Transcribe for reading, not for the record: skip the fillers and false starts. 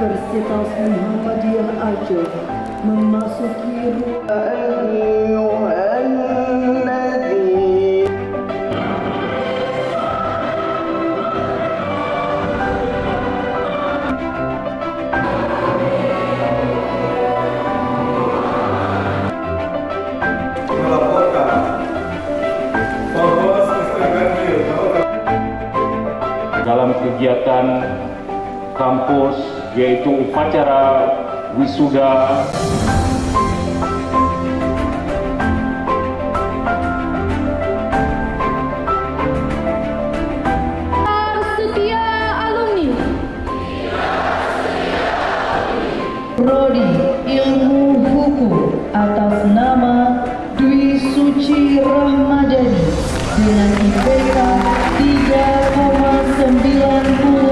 Universitas Muhammadiyah Aceh memasuki melaporkan bahwa semester ganjil dalam kegiatan kampus yaitu upacara wisuda setia alumni Prodi Ilmu Hukum atas nama Dwi Suci Rahmadani dengan IPK 3,90